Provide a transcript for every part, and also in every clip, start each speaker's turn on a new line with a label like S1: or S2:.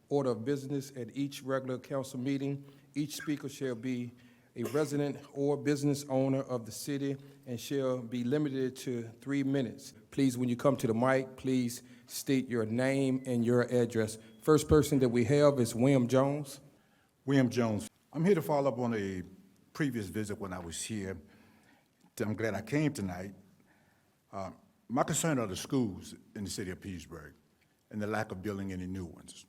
S1: Order of business at each regular council meeting. Each speaker shall be a resident or business owner of the city and shall be limited to 3 minutes. Please, when you come to the mic, please state your name and your address. First person that we have is William Jones.
S2: William Jones. I'm here to follow up on a previous visit when I was here. I'm glad I came tonight. My concern are the schools in the city of Petersburg and the lack of building any new ones.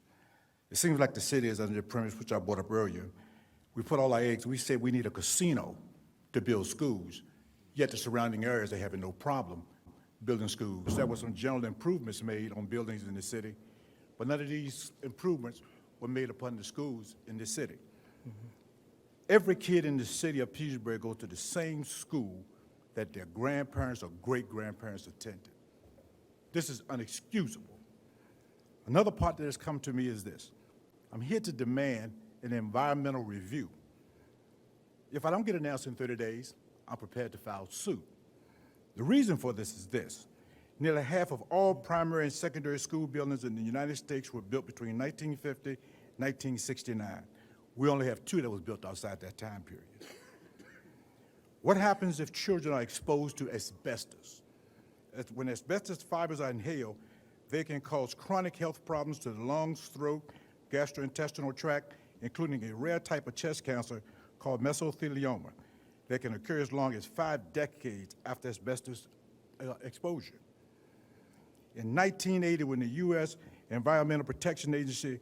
S2: It seems like the city is under the premise, which I brought up earlier. We put all our eggs, we said we need a casino to build schools, yet the surrounding areas, they having no problem building schools. There were some general improvements made on buildings in the city, but none of these improvements were made upon the schools in the city. Every kid in the city of Petersburg goes to the same school that their grandparents or great-grandparents attended. This is unexcusable. Another part that has come to me is this. I'm here to demand an environmental review. If I don't get an answer in 30 days, I'm prepared to file suit. The reason for this is this. Nearly half of all primary and secondary school buildings in the United States were built between 1950 and 1969. We only have 2 that was built outside that time period. What happens if children are exposed to asbestos? When asbestos fibers are inhaled, they can cause chronic health problems to the lungs, throat, gastrointestinal tract, including a rare type of chest cancer called mesothelioma that can occur as long as 5 decades after asbestos exposure. In 1980, when the U.S. Environmental Protection Agency,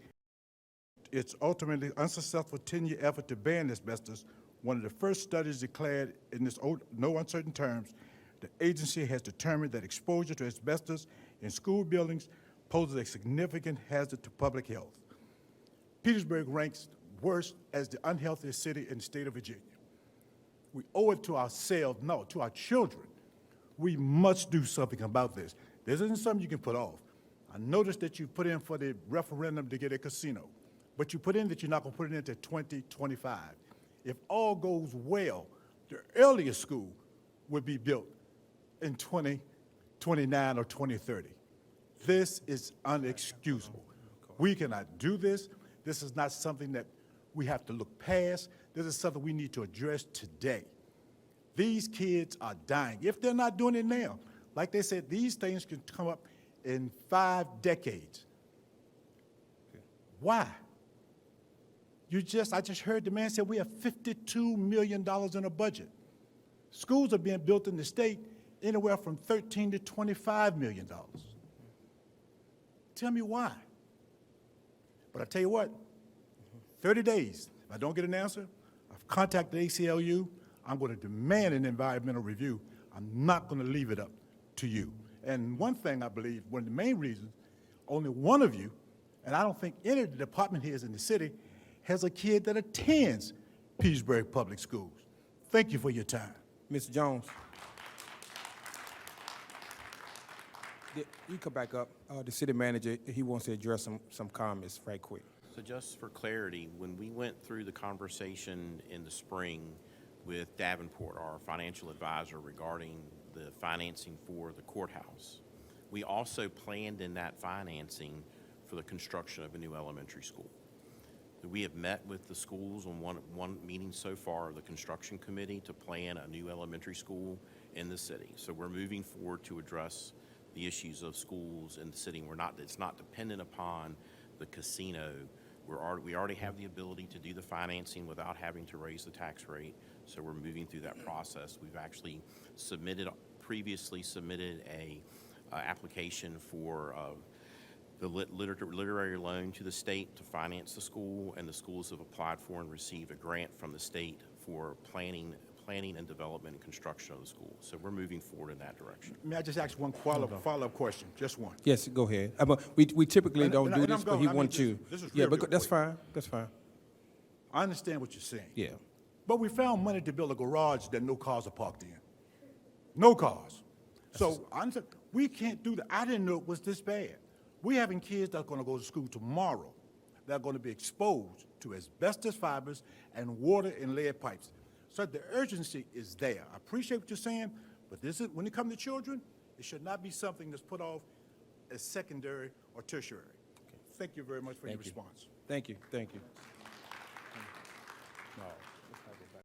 S2: its ultimately unsuccessful 10-year effort to ban asbestos, one of the first studies declared in this no uncertain terms, the agency has determined that exposure to asbestos in school buildings poses a significant hazard to public health. Petersburg ranks worst as the unhealthiest city in the state of Virginia. We owe it to ourselves, no, to our children. We must do something about this. This isn't something you can put off. I noticed that you put in for the referendum to get a casino, but you put in that you're not going to put it into 2025. If all goes well, the earliest school would be built in 2029 or 2030. This is unexcusable. We cannot do this. This is not something that we have to look past. This is something we need to address today. These kids are dying. If they're not doing it now, like they said, these things can come up in 5 decades. Why? I just heard the man say we have $52 million in a budget. Schools are being built in the state anywhere from $13 to $25 million. Tell me why. But I tell you what, 30 days, if I don't get an answer, I've contacted ACLU, I'm going to demand an environmental review. I'm not going to leave it up to you. And one thing I believe, one of the main reasons, only one of you, and I don't think any of the department heads in the city, has a kid that attends Petersburg Public Schools. Thank you for your time.
S1: Mr. Jones. You come back up. The city manager, he wants to address some comments right quick.
S3: So just for clarity, when we went through the conversation in the spring with Davenport, our financial advisor, regarding the financing for the courthouse, we also planned in that financing for the construction of a new elementary school. We have met with the schools on one meeting so far, the construction committee, to plan a new elementary school in the city. So we're moving forward to address the issues of schools in the city. It's not dependent upon the casino. We already have the ability to do the financing without having to raise the tax rate. So we're moving through that process. We've actually previously submitted a application for the literary loan to the state to finance the school, and the schools have applied for and received a grant from the state for planning and development and construction of the school. So we're moving forward in that direction.
S2: May I just ask one follow-up question, just one?
S1: Yes, go ahead. We typically don't do this, but he wants you.
S2: This is
S1: yeah,
S2: real
S1: but that's
S2: quick.
S1: fine. That's fine.
S2: I understand what you're saying.
S1: Yeah.
S2: But we found money to build a garage that no cars are parked in. No cars. So we can't do that. I didn't know it was this bad. We're having kids that are going to go to school tomorrow that are going to be exposed to asbestos fibers and water and lead pipes. So the urgency is there. I appreciate what you're saying, but when it comes to children, it should not be something that's put off as secondary or tertiary. Thank you very much for your
S1: Thank you.
S2: response.
S1: Thank you, thank you.